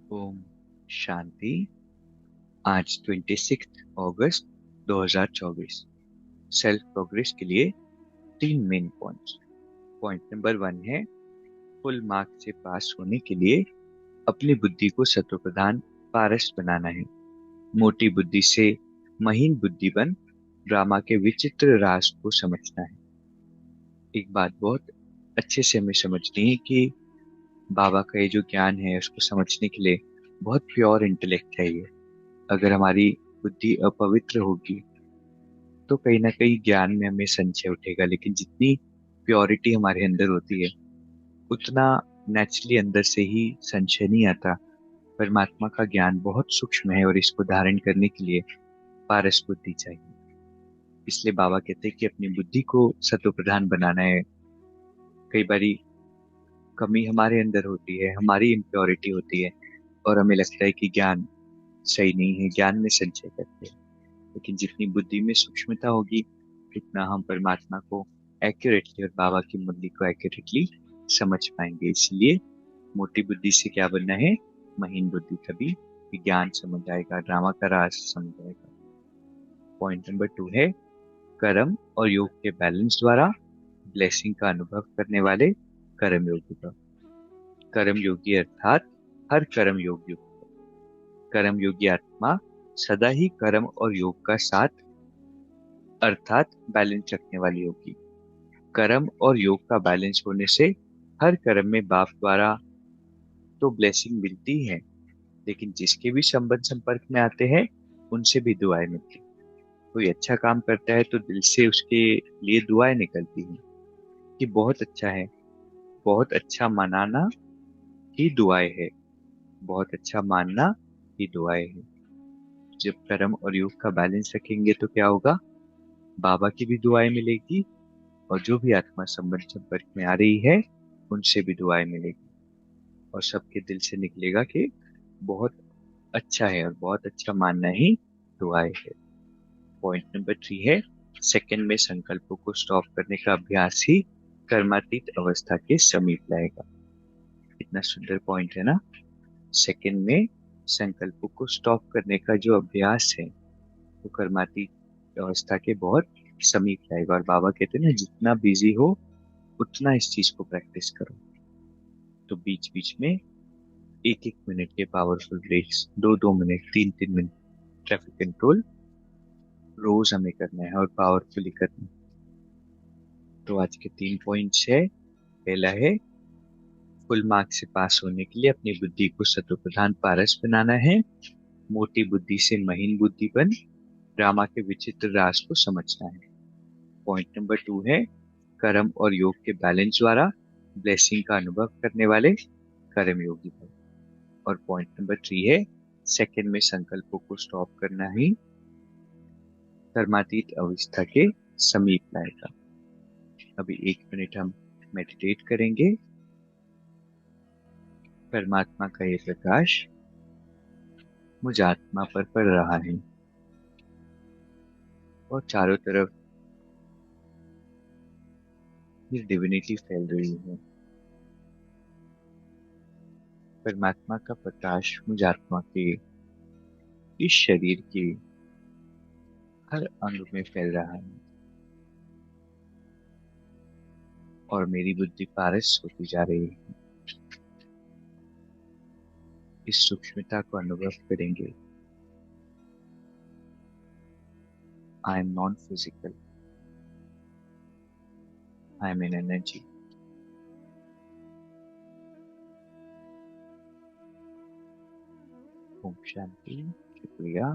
ओम शांति। आज 26 अगस्त 2024। Self progress के लिए 3 मेन पॉइंट्स। पॉइंट नंबर 1 है फुल मार्क्स से पास होने के लिए अपनी बुद्धि को सत्वप्रधान पारस बनाना है। मोटी बुद्धि से महीन बुद्धि बन ड्रामा के विचित्र राज को समझना है। एक बात बहुत अच्छे से हमें समझनी है कि बाबा का ये जो ज्ञान है उसको समझने के लिए बहुत प्योर इंटेलेक्ट है ये। अगर हमारी बुद्धि अपवित्र होगी तो कहीं ना कहीं ज्ञान में हमें संशय उठेगा, लेकिन जितनी प्योरिटी हमारे अंदर होती है उतना नेचुरली अंदर से ही संशय नहीं आता। परमात्मा का ज्ञान बहुत सूक्ष्म है और इसको धारण करने के लिए पारस बुद्धि चाहिए। इसलिए बाबा कहते हैं कि अपनी बुद्धि को सत्व प्रधान बनाना है। कई बारी कमी हमारे अंदर होती है, हमारी इम्प्योरिटी होती है और हमें लगता है कि ज्ञान सही नहीं है, ज्ञान में संशय करते हैं। लेकिन जितनी बुद्धि में सूक्ष्मता होगी उतना हम परमात्मा को एक्यूरेटली और बाबा की मुरली को एक्यूरेटली समझ पाएंगे। इसलिए मोटी बुद्धि से क्या बनना है, महीन बुद्धि। तभी ज्ञान समझ आएगा, ड्रामा का राज समझ आएगा। पॉइंट नंबर 2 है कर्म और योग के बैलेंस द्वारा ब्लेसिंग का अनुभव करने वाले कर्म योगी का। कर्म योगी अर्थात हर कर्म योग युक्त। कर्म योगी आत्मा सदा ही कर्म और योग का साथ अर्थात बैलेंस रखने वाली होगी। कर्म और योग का बैलेंस होने से हर कर्म में बाप द्वारा तो ब्लेसिंग मिलती है, लेकिन जिसके भी संबंध संपर्क में आते हैं उनसे भी दुआएं मिलती हैं। कोई अच्छा काम करता है तो दिल से उसके लिए दुआएं निकलती हैं कि बहुत अच्छा है। बहुत अच्छा मनाना ही दुआएं है, बहुत अच्छा मानना ही दुआएं है। जब कर्म और योग का बैलेंस रखेंगे तो क्या होगा, बाबा की भी दुआएं मिलेगी और जो भी आत्मा संबंध संपर्क में आ रही है उनसे भी दुआएं मिलेगी और सबके दिल से निकलेगा कि बहुत अच्छा है और बहुत अच्छा मानना ही दुआएं है। पॉइंट नंबर 3 है सेकंड में संकल्पों को स्टॉप करने का अभ्यास ही कर्मातीत अवस्था के समीप लाएगा। इतना सुंदर पॉइंट है ना। सेकंड में संकल्पों को स्टॉप करने का जो अभ्यास है वो कर्मातीत अवस्था के बहुत समीप लाएगा। और बाबा कहते हैं ना, जितना बिजी हो उतना इस चीज को प्रैक्टिस करो। तो बीच बीच में 1-1 मिनट के powerful breaks, 2-2 minute, 3-3 minute traffic control रोज हमें करना है और पावरफुली करना है। तो आज के 3 पॉइंट्स है। पहला है फुल मार्क्स से पास होने के लिए अपनी बुद्धि को सत्वप्रधान पारस बनाना है। मोटी बुद्धि से महीन बुद्धि बन ड्रामा के विचित्र राज को समझना है। पॉइंट नंबर 2 है कर्म और योग के बैलेंस द्वारा ब्लेसिंग का अनुभव करने वाले कर्म योगी बन। और पॉइंट नंबर 3 है सेकंड में संकल्पों को स्टॉप करना ही कर्मातीत अवस्था के समीप लाएगा। अभी 1 मिनट हम मेडिटेट करेंगे। परमात्मा का ये प्रकाश मुझ आत्मा पर पड़ रहा है और चारों तरफ ये डिविनिटी फैल रही है। परमात्मा का प्रकाश मुझ आत्मा के इस शरीर के हर अंग में फैल रहा है और मेरी बुद्धि पारस होती जा रही है। इस सूक्ष्मता को अनुभव करेंगे। I am non physical, I am in energy. ओम शांति। शुक्रिया।